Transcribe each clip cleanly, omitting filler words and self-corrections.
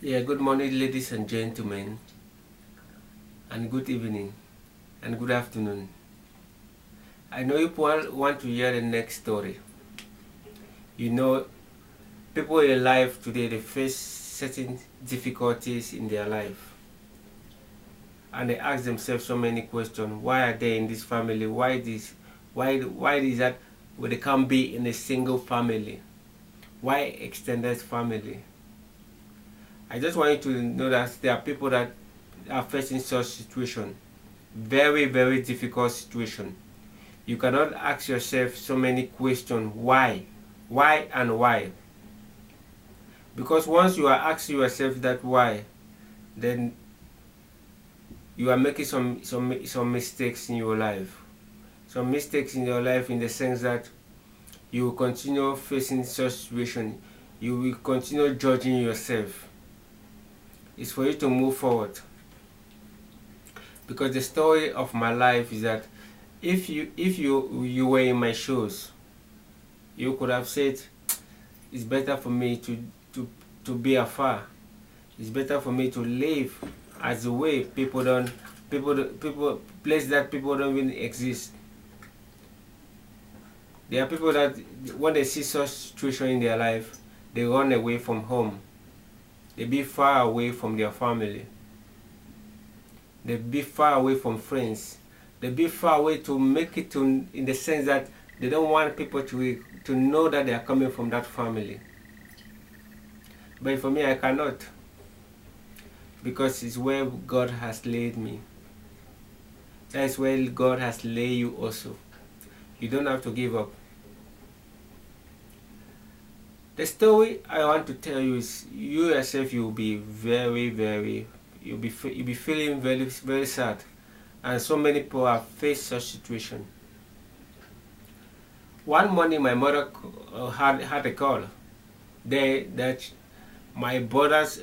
Yeah, good morning, ladies and gentlemen, and good evening, and good afternoon. I know you want to hear the next story. You know, people in life today, they face certain difficulties in their life, and they ask themselves so many questions. Why are they in this family? Why this? Why is that? Well, they can't be in a single family? Why extended family? I just want you to know that there are people that are facing such situation. Very, very difficult situation. You cannot ask yourself so many questions. Why and why? Because once you are asking yourself that why, then you are making some mistakes in your life. Some mistakes in your life in the sense that you will continue facing such situation. You will continue judging yourself. It's for you to move forward. Because the story of my life is that if you were in my shoes, you could have said it's better for me to be afar. It's better for me to live as a way people place that people don't even exist. There are people that when they see such situation in their life, they run away from home. They be far away from their family. They be far away from friends. They be far away to make it to in the sense that they don't want people to know that they are coming from that family. But for me, I cannot, because it's where God has laid me. That's where God has laid you also. You don't have to give up. The story I want to tell you is you yourself, you'll be you'll be feeling very sad, and so many people have faced such situation. One morning, my mother had a call that my brother's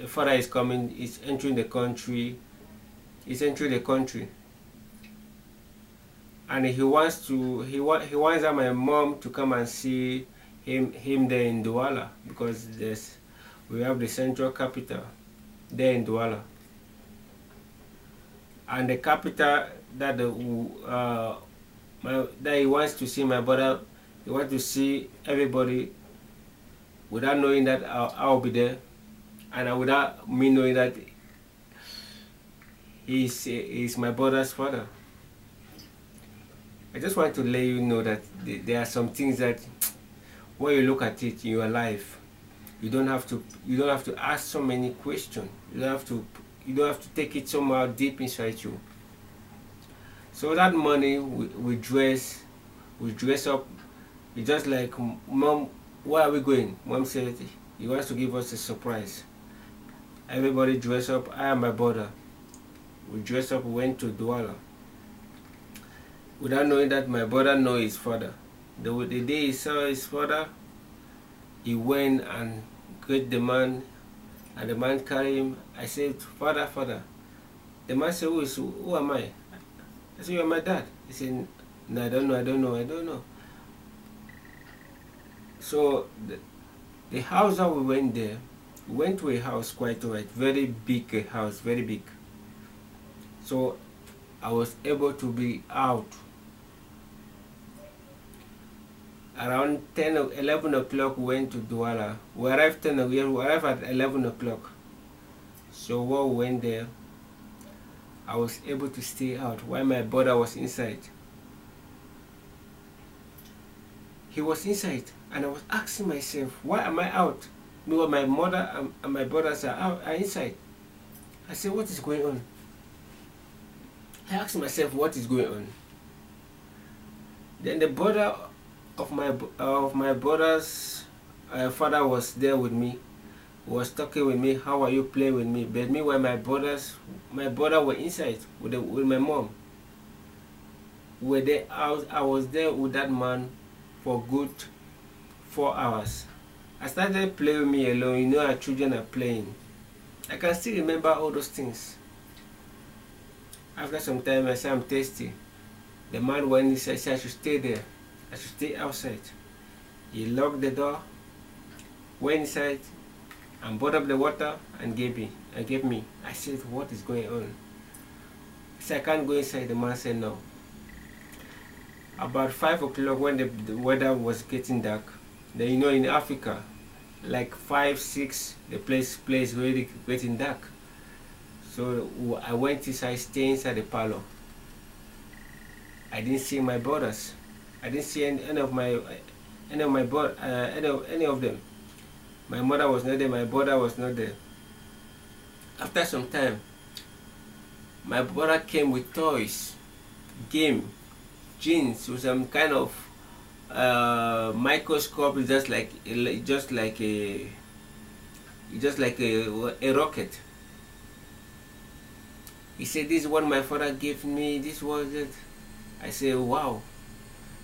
father is coming, is entering the country, and he wants that my mom to come and see him there in Douala, because we have the central capital there in Douala, and the capital that that he wants to see my brother. He wants to see everybody without knowing that I'll be there, and without me knowing that he's my brother's father. I just want to let you know that there are some things that when you look at it in your life, you don't have to ask so many questions. You don't have to take it somehow deep inside you. So that morning we dress up. We just like, Mom, where are we going? Mom said he wants to give us a surprise. Everybody dress up. I and my brother, we dressed up. We went to Douala without knowing that my brother knows his father. The day he saw his father, he went and greeted the man, and the man carried him. I said, Father. The man said, who am I? I said, you're my dad. He said, no, I don't know. So the house that we went there, we went to a house quite alright, very big house, very big. So I was able to be out around 10 or 11 o'clock. We went to Douala. We arrived at 11 o'clock. So while we went there, I was able to stay out while my brother was inside. He was inside, and I was asking myself, why am I out? Meanwhile, my mother and my brothers are inside. I said, what is going on? I asked myself, what is going on? Then the brother of my brother's father was there with me. He was talking with me. How are you playing with me? But meanwhile, my brother were inside with my mom. I was there with that man for good 4 hours. I started playing with me alone. You know how children are playing. I can still remember all those things. After some time, I said, I'm thirsty. The man went inside, I said I should stay there. I should stay outside. He locked the door, went inside, and brought up the water and gave me. I said, what is going on? I said, I can't go inside. The man said, no. About 5 o'clock, when the weather was getting dark, then you know in Africa, like 5, 6, the place really getting dark. So I went inside, stay inside the parlor. I didn't see my brothers. I didn't see any of them. My mother was not there. My brother was not there. After some time, my brother came with toys, game, jeans, with some kind of microscope, just like a rocket. He said, "This is what my father gave me. This was it." I said, "Wow."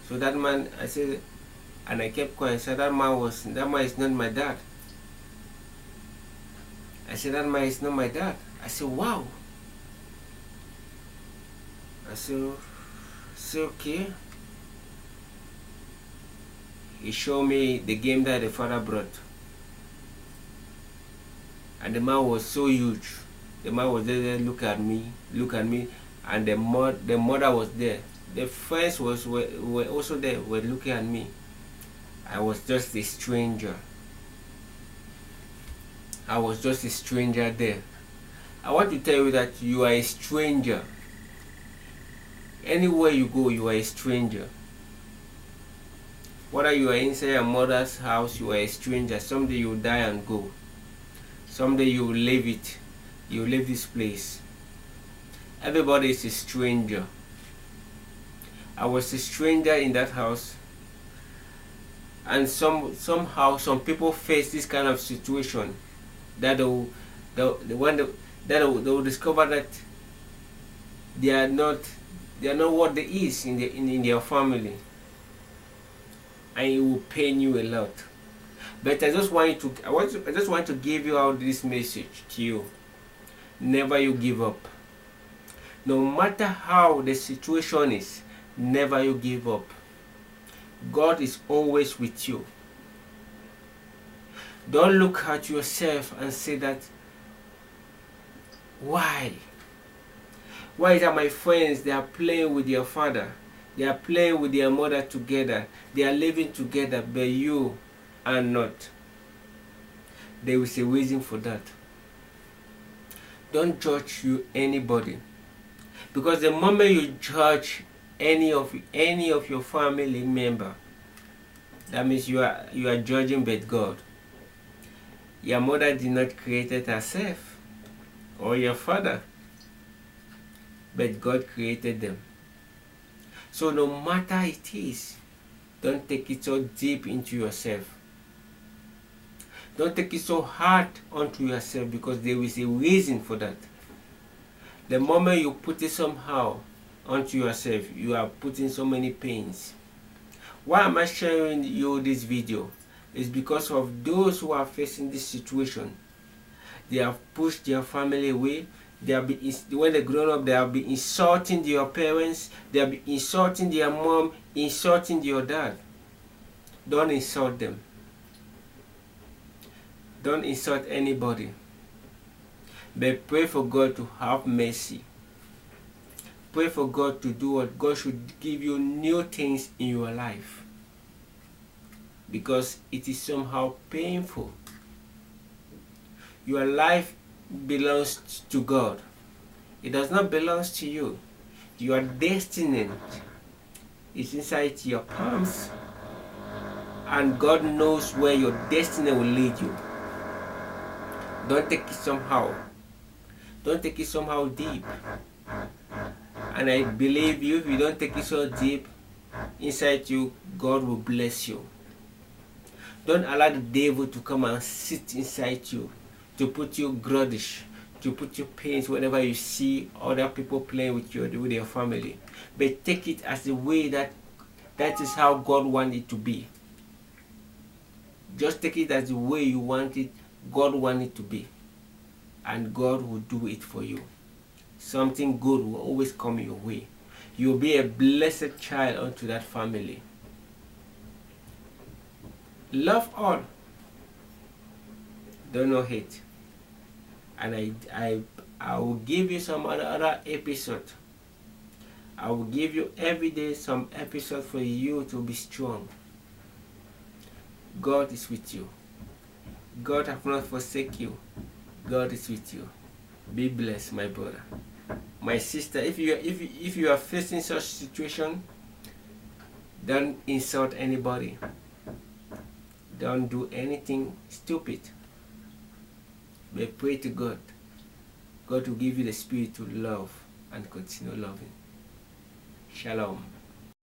So that man, I said, and I kept quiet. So that man is not my dad. I said, that man is not my dad. I said, wow. I said, okay. He showed me the game that the father brought. And the man was so huge. The man was there, look at me, and the mother was there. The friends were also there, were looking at me. I was just a stranger. I was just a stranger there. I want to tell you that you are a stranger. Anywhere you go, you are a stranger. Whether you are inside your mother's house, you are a stranger. Someday you will die and go. Someday you will leave it. You will leave this place. Everybody is a stranger. I was a stranger in that house. And somehow some people face this kind of situation that they will discover that they are not what they is in their family, and it will pain you a lot. But I just want to give you out this message to you. Never you give up. No matter how the situation is, never you give up. God is always with you. Don't look at yourself and say that, why is that my friends, they are playing with their father, they are playing with their mother together, they are living together, but you are not. There is a reason for that. Don't judge anybody, because the moment you judge any of your family member, that means you are judging but God. Your mother did not create it herself, or your father, but God created them. So no matter it is, don't take it so deep into yourself. Don't take it so hard onto yourself, because there is a reason for that. The moment you put it somehow onto yourself, you are putting so many pains. Why am I sharing you this video? It's because of those who are facing this situation. They have pushed their family away. When they grow up, they have been insulting their parents. They have been insulting their mom, insulting their dad. Don't insult them. Don't insult anybody. But pray for God to have mercy. Pray for God to do what God should give you new things in your life, because it is somehow painful. Your life belongs to God. It does not belong to you. Your destiny is inside your palms, and God knows where your destiny will lead you. Don't take it somehow. Don't take it somehow deep. And I believe you, if you don't take it so deep inside you, God will bless you. Don't allow the devil to come and sit inside you, to put you grudge, to put you pains whenever you see other people playing with your family. But take it as the way that is how God wants it to be. Just take it as the way you want it, God wants it to be. And God will do it for you. Something good will always come your way. You'll be a blessed child unto that family. Love all. Don't know hate. And I will give you some other episode. I will give you every day some episode for you to be strong. God is with you. God have not forsake you. God is with you. Be blessed, my brother, my sister. If you are facing such situation, don't insult anybody. Don't do anything stupid. But pray to God. God will give you the spirit to love and continue loving. Shalom.